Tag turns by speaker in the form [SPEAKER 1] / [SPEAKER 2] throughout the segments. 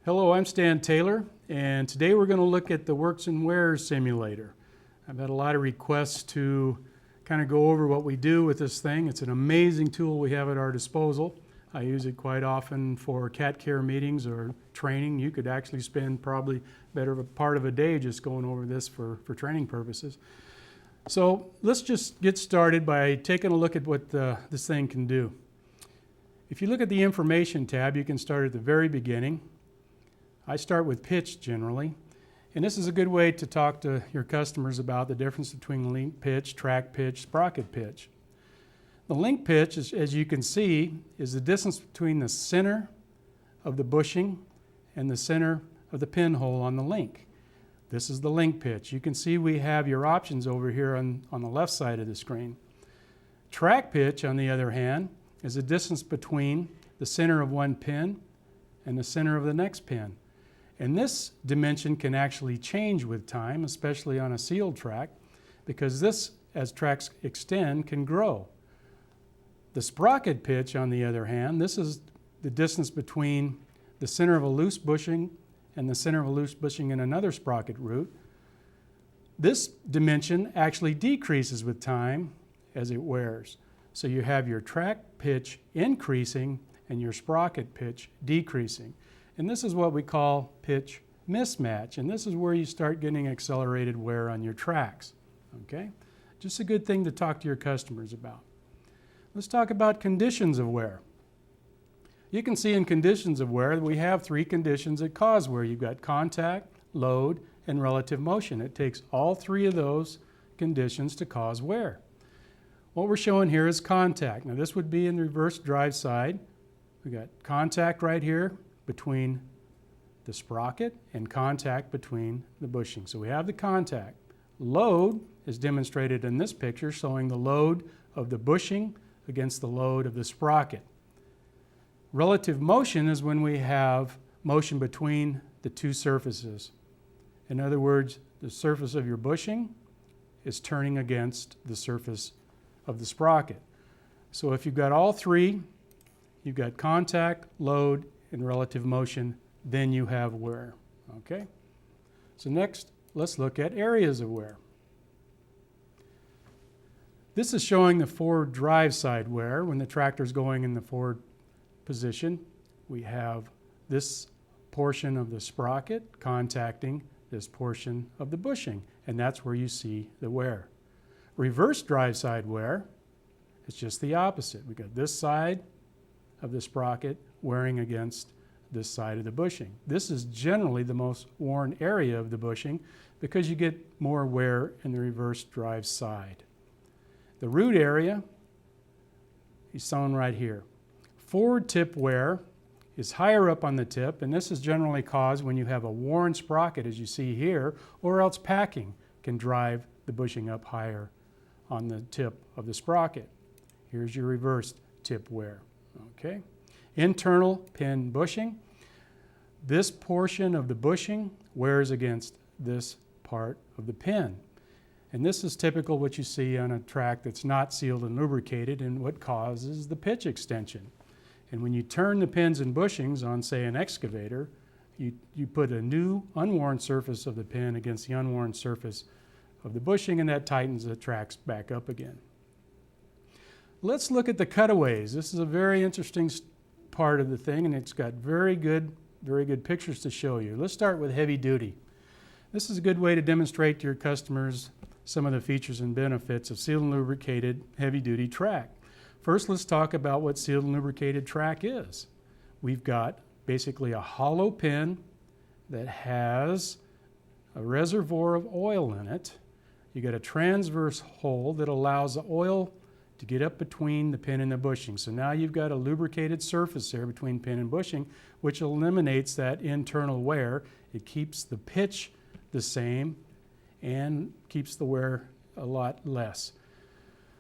[SPEAKER 1] Hello, I'm StanTaylor, and today we're going to look at the Works and Wears simulator. I've had a lot of requests to kind of go over what we do with this thing. It's an amazing tool we have at our disposal. I use it quite often for cat care meetings or training. You could actually spend probably better part of a day just going over this for training purposes. So let's just get started by taking a look at what this thing can do. If you look at the Information tab, you can start at the very beginning. I start with pitch generally, and this is a good way to talk to your customers about the difference between link pitch, track pitch, sprocket pitch. The link pitch, as you can see, is the distance between the center of the bushing and the center of the pinhole on the link. This is the link pitch. You can see we have your options over here on the left side of the screen. Track pitch, on the other hand, is the distance between the center of one pin and the center of the next pin. And this dimension can actually change with time, especially on a sealed track, because this, as tracks extend, can grow. The sprocket pitch, on the other hand, this is the distance between the center of a loose bushing and the center of a loose bushing in another sprocket root. This dimension actually decreases with time as it wears. So you have your track pitch increasing and your sprocket pitch decreasing. And this is what we call pitch mismatch. And this is where you start getting accelerated wear on your tracks. Okay? Just a good thing to talk to your customers about. Let's talk about conditions of wear. You can see in conditions of wear that we have three conditions that cause wear. You've got contact, load, and relative motion. It takes all three of those conditions to cause wear. What we're showing here is contact. Now this would be in the reverse drive side. We've got contact right here between the sprocket and contact between the bushing. So we have the contact. Load is demonstrated in this picture, showing the load of the bushing against the load of the sprocket. Relative motion is when we have motion between the two surfaces. In other words, the surface of your bushing is turning against the surface of the sprocket. So if you've got all three, you've got contact, load, and relative motion, then you have wear. Okay? So next, let's look at areas of wear. This is showing the forward drive side wear. When the tractor is going in the forward position, we have this portion of the sprocket contacting this portion of the bushing, and that's where you see the wear. Reverse drive side wear is just the opposite. We've got this side of the sprocket wearing against this side of the bushing. This is generally the most worn area of the bushing because you get more wear in the reverse drive side. The root area is shown right here. Forward tip wear is higher up on the tip, and this is generally caused when you have a worn sprocket, as you see here, or else packing can drive the bushing up higher on the tip of the sprocket. Here's your reverse tip wear. Okay? Internal pin bushing. This portion of the bushing wears against this part of the pin. And this is typical what you see on a track that's not sealed and lubricated and what causes the pitch extension. And when you turn the pins and bushings on, say, an excavator, you put a new unworn surface of the pin against the unworn surface of the bushing, and that tightens the tracks back up again. Let's look at the cutaways. This is a very interesting part of the thing, and it's got very good pictures to show you. Let's start with heavy duty. This is a good way to demonstrate to your customers some of the features and benefits of sealed and lubricated heavy duty track. First, let's talk about what sealed and lubricated track is. We've got basically a hollow pin that has a reservoir of oil in it. You got a transverse hole that allows the oil to get up between the pin and the bushing. So now you've got a lubricated surface there between pin and bushing, which eliminates that internal wear. It keeps the pitch the same and keeps the wear a lot less.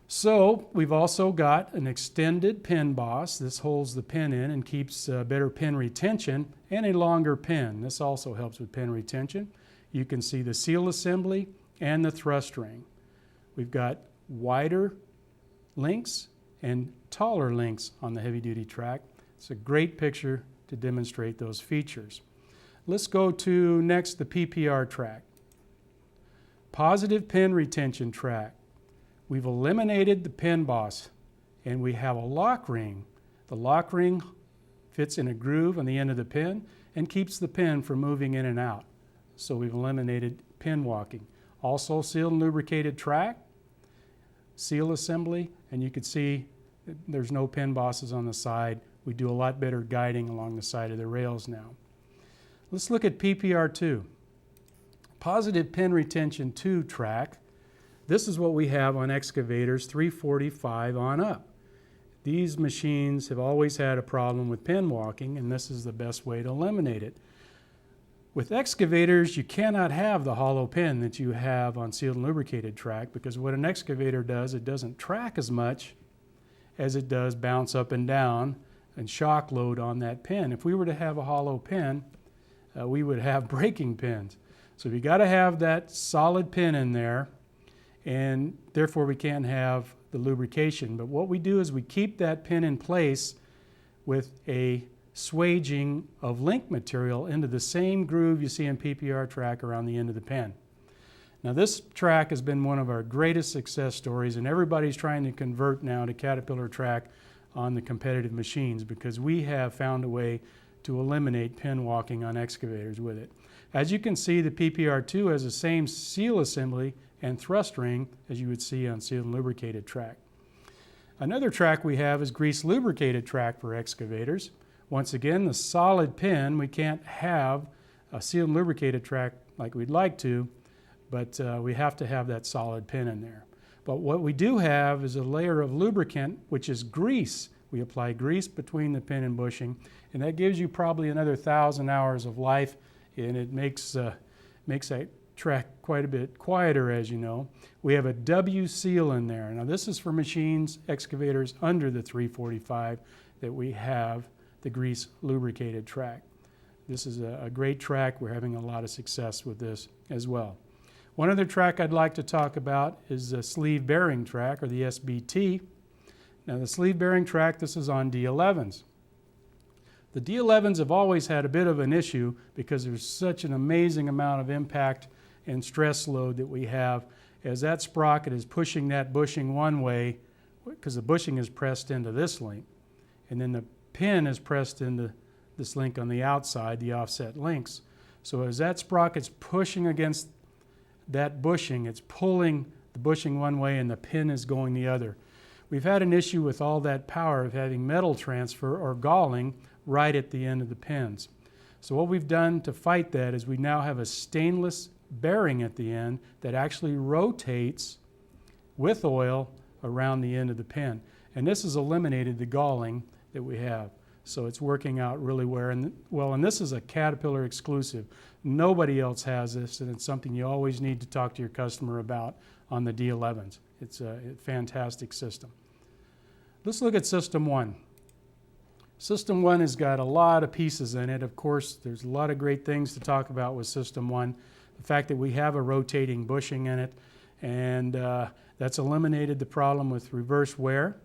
[SPEAKER 1] So we've also got an extended pin boss. This holds the pin in and keeps better pin retention, and a longer pin. This also helps with pin retention. You can see the seal assembly and the thrust ring. We've got wider links and taller links on the heavy-duty track. It's a great picture to demonstrate those features. Let's go to next the PPR track. Positive pin retention track. We've eliminated the pin boss and we have a lock ring. The lock ring fits in a groove on the end of the pin and keeps the pin from moving in and out. So we've eliminated pin walking. Also sealed and lubricated track, seal assembly, and you can see there's no pin bosses on the side. We do a lot better guiding along the side of the rails now. Let's look at PPR2. Positive pin retention 2 track. This is what we have on excavators 345 on up. These machines have always had a problem with pin walking, and this is the best way to eliminate it. With excavators, you cannot have the hollow pin that you have on sealed and lubricated track, because what an excavator does, it doesn't track as much as it does bounce up and down and shock load on that pin. If we were to have a hollow pin, we would have breaking pins. So you got to have that solid pin in there, and therefore we can't have the lubrication. But what we do is we keep that pin in place with a swaging of link material into the same groove you see in PPR track around the end of the pin. Now this track has been one of our greatest success stories, and everybody's trying to convert now to Caterpillar track on the competitive machines, because we have found a way to eliminate pin walking on excavators with it. As you can see, the PPR2 has the same seal assembly and thrust ring as you would see on sealed and lubricated track. Another track we have is grease lubricated track for excavators. Once again, the solid pin, we can't have a sealed and lubricated track like we'd like to, but we have to have that solid pin in there. But what we do have is a layer of lubricant, which is grease. We apply grease between the pin and bushing, and that gives you probably another 1,000 hours of life, and it makes that track quite a bit quieter, as you know. We have a W seal in there. Now this is for machines, excavators under the 345 that we have the grease lubricated track. This is a great track. We're having a lot of success with this as well. One other track I'd like to talk about is the sleeve bearing track, or the SBT. Now the sleeve bearing track, this is on D11s. The D11s have always had a bit of an issue because there's such an amazing amount of impact and stress load that we have as that sprocket is pushing that bushing one way, because the bushing is pressed into this link, and then the pin is pressed into this link on the outside, the offset links. So as that sprocket's pushing against that bushing, it's pulling the bushing one way and the pin is going the other. We've had an issue with all that power of having metal transfer or galling right at the end of the pins. So what we've done to fight that is we now have a stainless bearing at the end that actually rotates with oil around the end of the pin. And this has eliminated the galling that we have. So it's working out really well. And this is a Caterpillar exclusive. Nobody else has this, and it's something you always need to talk to your customer about on the D11s. It's a fantastic system. Let's look at SystemOne. SystemOne has got a lot of pieces in it. Of course, there's a lot of great things to talk about with SystemOne. The fact that we have a rotating bushing in it, and that's eliminated the problem with reverse wear.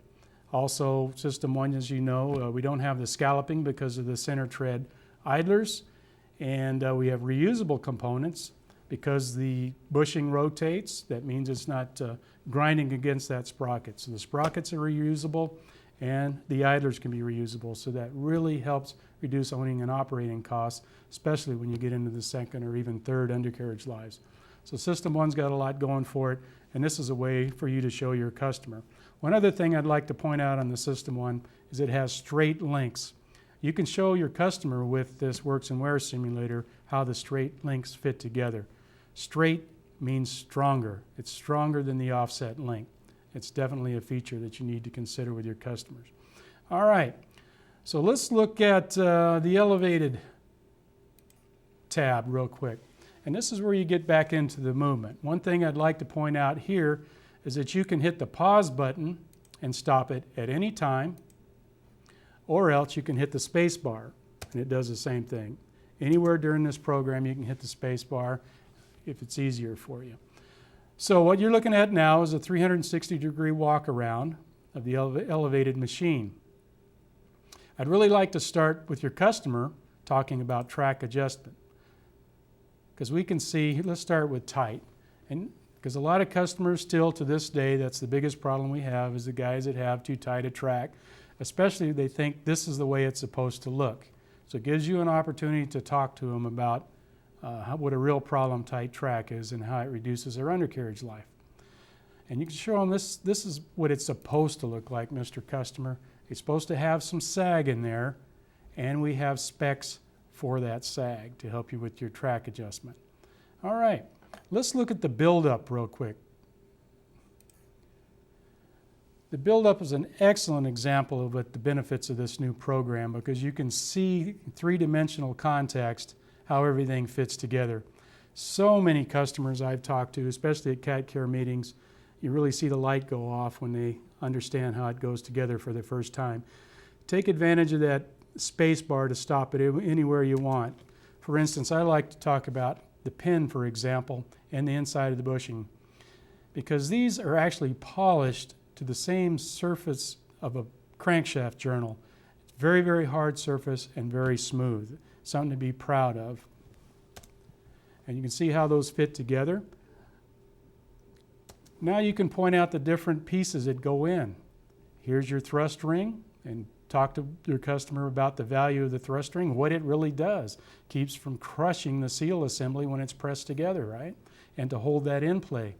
[SPEAKER 1] Also, SystemOne, as you know, we don't have the scalloping because of the center tread idlers, and we have reusable components because the bushing rotates. That means it's not grinding against that sprocket. So the sprockets are reusable, and the idlers can be reusable. So that really helps reduce owning and operating costs, especially when you get into the second or even third undercarriage lives. So SystemOne's got a lot going for it, and this is a way for you to show your customer. One other thing I'd like to point out on the SystemOne is it has straight links. You can show your customer with this Works and Wear simulator how the straight links fit together. Straight means stronger. It's stronger than the offset link. It's definitely a feature that you need to consider with your customers. All right, so let's look at the elevated tab real quick. And this is where you get back into the movement. One thing I'd like to point out here is that you can hit the pause button and stop it at any time, or else you can hit the space bar and it does the same thing. Anywhere during this program you can hit the space bar if it's easier for you. So what you're looking at now is a 360-degree walk around of the elevated machine. I'd really like to start with your customer talking about track adjustment. because we can see, let's start with tight. And because a lot of customers still to this day, that's the biggest problem we have, is the guys that have too tight a track, especially they think this is the way it's supposed to look. So it gives you an opportunity to talk to them about what a real problem tight track is and how it reduces their undercarriage life. And you can show them this is what it's supposed to look like, Mr. Customer. It's supposed to have some sag in there, and we have specs for that sag to help you with your track adjustment. All right, let's look at the build-up real quick. The build-up is an excellent example of what the benefits of this new program, because you can see three-dimensional context how everything fits together. So many customers I've talked to, especially at cat care meetings, you really see the light go off when they understand how it goes together for the first time. Take advantage of that space bar to stop it anywhere you want. For instance, I like to talk about the pin, for example, and the inside of the bushing, because these are actually polished to the same surface of a crankshaft journal. It's very, very hard surface and very smooth. Something to be proud of. And you can see how those fit together. Now you can point out the different pieces that go in. Here's your thrust ring, and talk to your customer about the value of the thrust ring, what it really does. Keeps from crushing the seal assembly when it's pressed together, right? And to hold that in play.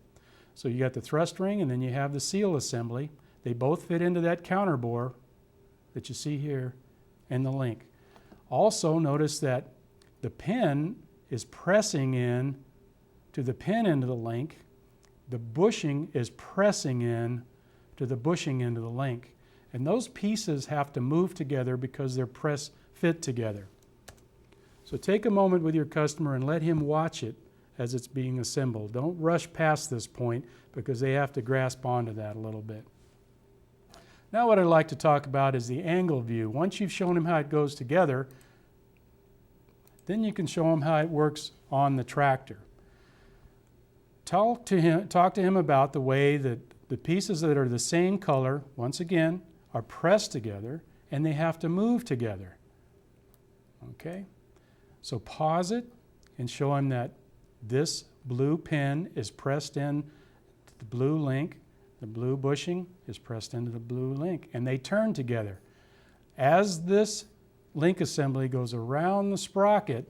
[SPEAKER 1] So you got the thrust ring, and then you have the seal assembly. They both fit into that counter bore that you see here and the link. Also notice that the pin is pressing in to the pin end of the link. The bushing is pressing in to the bushing end of the link. And those pieces have to move together because they're press fit together. So take a moment with your customer and let him watch it as it's being assembled. Don't rush past this point, because they have to grasp onto that a little bit. Now what I'd like to talk about is the angle view. Once you've shown him how it goes together, then you can show him how it works on the tractor. Talk to him about the way that the pieces that are the same color, once again, are pressed together, and they have to move together. Okay? So pause it and show him that this blue pin is pressed in to the blue link, the blue bushing is pressed into the blue link, and they turn together. As this link assembly goes around the sprocket,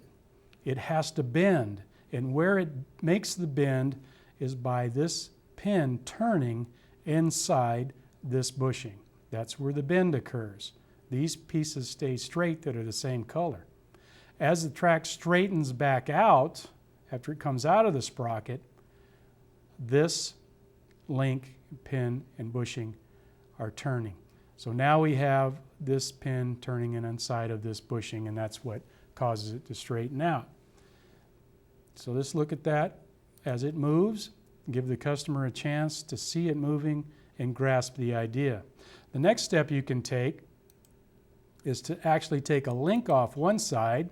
[SPEAKER 1] it has to bend, and where it makes the bend is by this pin turning inside this bushing. That's where the bend occurs. These pieces stay straight that are the same color. As the track straightens back out, after it comes out of the sprocket, this link, pin, and bushing are turning. So now we have this pin turning in inside of this bushing, and that's what causes it to straighten out. So let's look at that as it moves, give the customer a chance to see it moving and grasp the idea. The next step you can take is to actually take a link off one side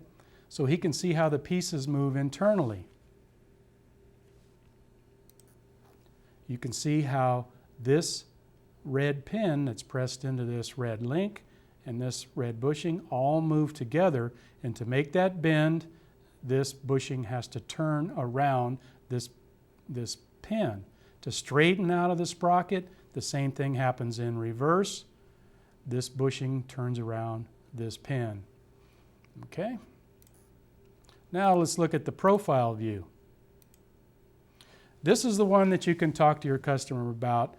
[SPEAKER 1] so he can see how the pieces move internally. You can see how this red pin that's pressed into this red link and this red bushing all move together, and to make that bend, this bushing has to turn around this pin. To straighten out of the sprocket, the same thing happens in reverse. This bushing turns around this pin. Okay? Now let's look at the profile view. This is the one that you can talk to your customer about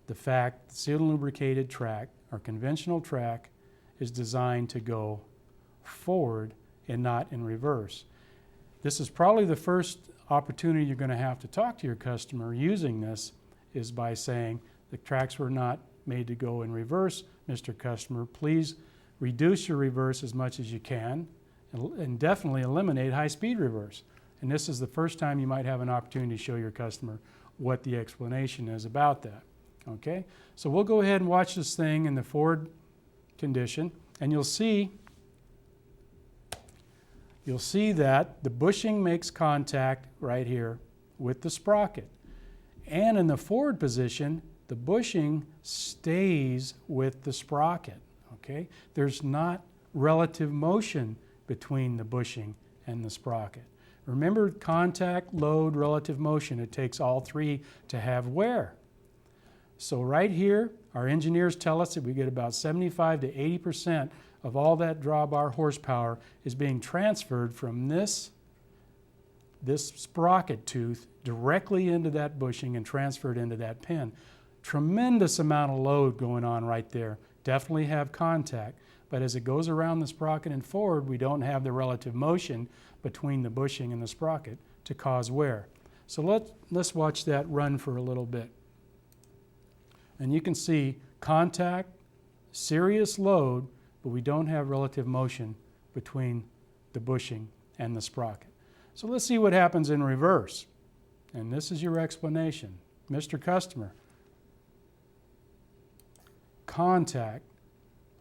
[SPEAKER 1] the fact that sealed and lubricated track, or conventional track, is designed to go forward and not in reverse. This is probably the first opportunity you're going to have to talk to your customer using this, is by saying, the tracks were not made to go in reverse, Mr. Customer. Please reduce your reverse as much as you can, and definitely eliminate high-speed reverse. And this is the first time you might have an opportunity to show your customer what the explanation is about that. Okay? So we'll go ahead and watch this thing in the forward condition, and you'll see that the bushing makes contact right here with the sprocket. And in the forward position, the bushing stays with the sprocket. Okay? There's not relative motion between the bushing and the sprocket. Remember, contact, load, relative motion. It takes all three to have wear. So right here, our engineers tell us that we get about 75 to 80% of all that drawbar horsepower is being transferred from this sprocket tooth directly into that bushing and transferred into that pin. Tremendous amount of load going on right there. Definitely have contact, but as it goes around the sprocket and forward, we don't have the relative motion between the bushing and the sprocket to cause wear. So let's watch that run for a little bit. And you can see contact, serious load, but we don't have relative motion between the bushing and the sprocket. So let's see what happens in reverse. And this is your explanation. Mr. Customer, contact,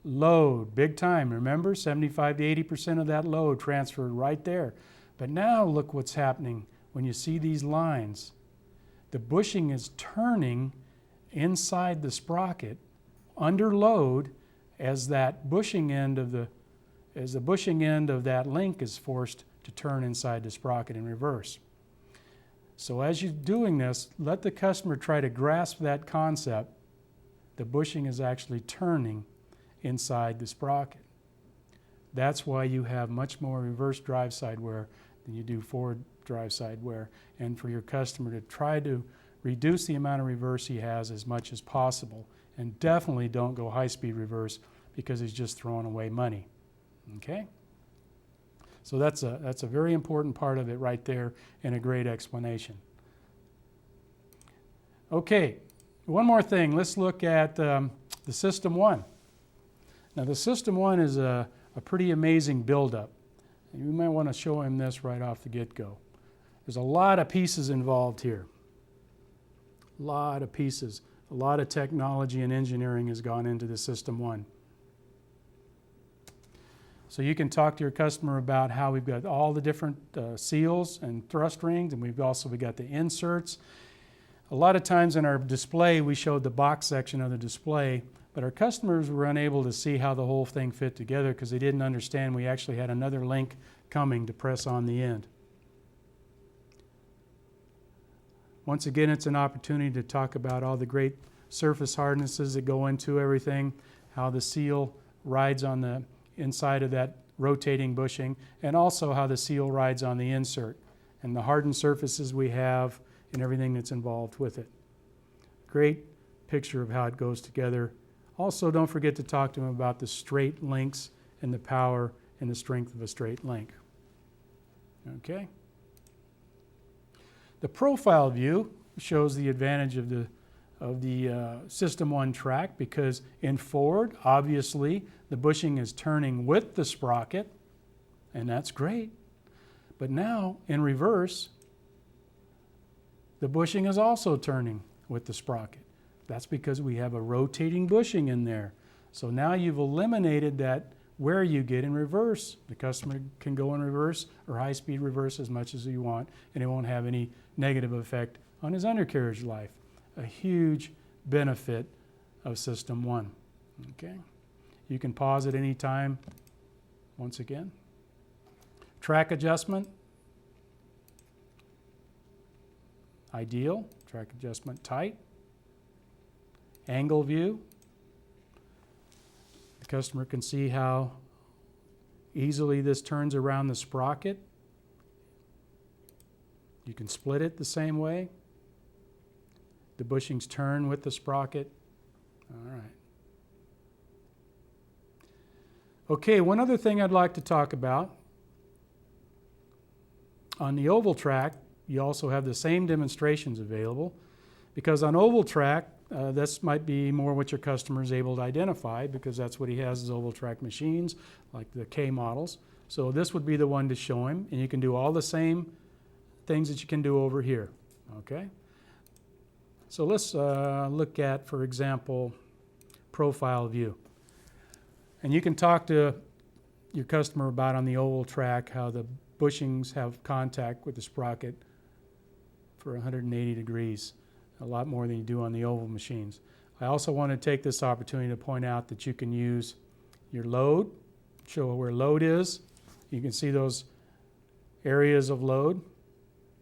[SPEAKER 1] load, big time. Remember, 75 to 80% of that load transferred right there. But now look what's happening when you see these lines. The bushing is turning inside the sprocket under load as that bushing end of that link is forced to turn inside the sprocket in reverse. So as you're doing this, let the customer try to grasp that concept. The bushing is actually turning inside the sprocket. That's why you have much more reverse drive side wear than you do forward drive side wear, and for your customer to try to reduce the amount of reverse he has as much as possible. And definitely don't go high-speed reverse because he's just throwing away money. Okay? So that's a very important part of it right there and a great explanation. Okay, one more thing. Let's look at the SystemOne. Now the SystemOne is a pretty amazing buildup. You might want to show him this right off the get-go. There's a lot of pieces involved here. A lot of pieces. A lot of technology and engineering has gone into the SystemOne. So you can talk to your customer about how we've got all the different seals and thrust rings, and we got the inserts. A lot of times in our display we showed the box section of the display, but our customers were unable to see how the whole thing fit together because they didn't understand we actually had another link coming to press on the end. Once again, it's an opportunity to talk about all the great surface harnesses that go into everything, how the seal rides on the inside of that rotating bushing, and also how the seal rides on the insert, and the hardened surfaces we have and everything that's involved with it. Great picture of how it goes together. Also, don't forget to talk to them about the straight links and the power and the strength of a straight link. Okay? The profile view shows the advantage of the SystemOne track because in forward, obviously, the bushing is turning with the sprocket, and that's great. But now, in reverse, the bushing is also turning with the sprocket. That's because we have a rotating bushing in there. So now you've eliminated that where you get in reverse. The customer can go in reverse or high-speed reverse as much as you want, and it won't have any negative effect on his undercarriage life. A huge benefit of SystemOne. Okay? You can pause at any time. Once again. Track adjustment. Ideal. Track adjustment tight. Angle view. The customer can see how easily this turns around the sprocket. You can split it the same way. The bushings turn with the sprocket. All right. Okay, one other thing I'd like to talk about. On the oval track, you also have the same demonstrations available because on oval track, this might be more what your customer is able to identify because that's what he has is oval track machines like the K models. So this would be the one to show him, and you can do all the same things that you can do over here. Okay? So let's look at, for example, profile view. And you can talk to your customer about on the oval track how the bushings have contact with the sprocket for 180 degrees, a lot more than you do on the oval machines. I also want to take this opportunity to point out that you can use your load, show where load is. You can see those areas of load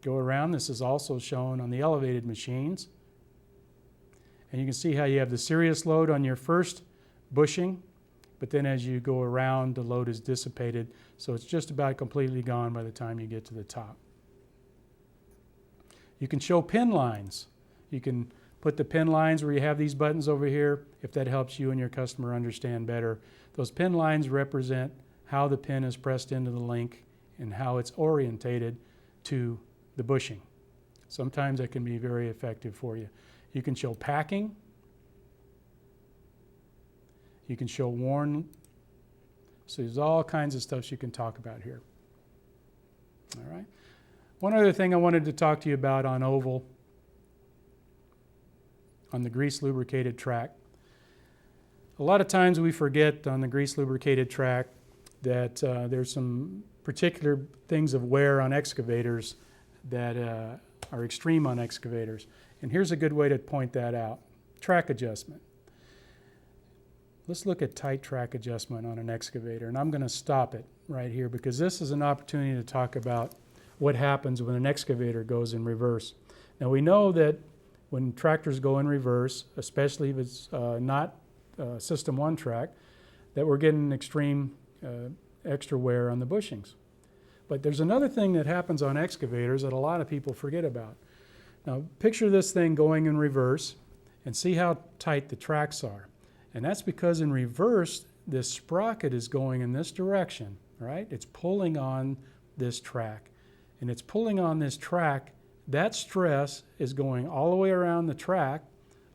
[SPEAKER 1] go around. This is also shown on the elevated machines. And you can see how you have the serious load on your first bushing, but then as you go around, the load is dissipated, so it's just about completely gone by the time you get to the top. You can show pin lines. You can put the pin lines where you have these buttons over here, if that helps you and your customer understand better. Those pin lines represent how the pin is pressed into the link and how it's orientated to the bushing. Sometimes that can be very effective for you. You can show packing. You can show worn. So there's all kinds of stuff you can talk about here. All right. One other thing I wanted to talk to you about on oval, on the grease lubricated track. A lot of times we forget on the grease lubricated track that there's some particular things of wear on excavators that are extreme on excavators. And here's a good way to point that out. Track adjustment. Let's look at tight track adjustment on an excavator. And I'm going to stop it right here because this is an opportunity to talk about what happens when an excavator goes in reverse. Now we know that when tractors go in reverse, especially if it's not SystemOne track, that we're getting extreme extra wear on the bushings. But there's another thing that happens on excavators that a lot of people forget about. Now picture this thing going in reverse and see how tight the tracks are. And that's because in reverse, this sprocket is going in this direction, right? It's pulling on this track. And it's pulling on this track. That stress is going all the way around the track,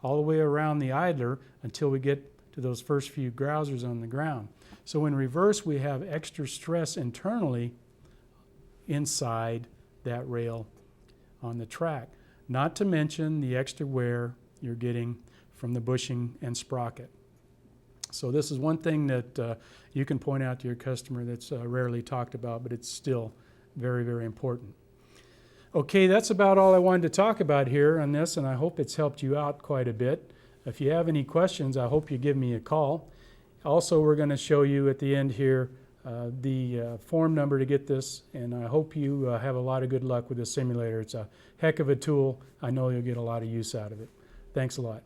[SPEAKER 1] all the way around the idler until we get to those first few grousers on the ground. So in reverse, we have extra stress internally inside that rail on the track. Not to mention the extra wear you're getting from the bushing and sprocket. So this is one thing that you can point out to your customer that's rarely talked about, but it's still very, very important. Okay, that's about all I wanted to talk about here on this, and I hope it's helped you out quite a bit. If you have any questions, I hope you give me a call. Also, we're going to show you at the end here the form number to get this, and I hope you have a lot of good luck with this simulator. It's a heck of a tool. I know you'll get a lot of use out of it. Thanks a lot.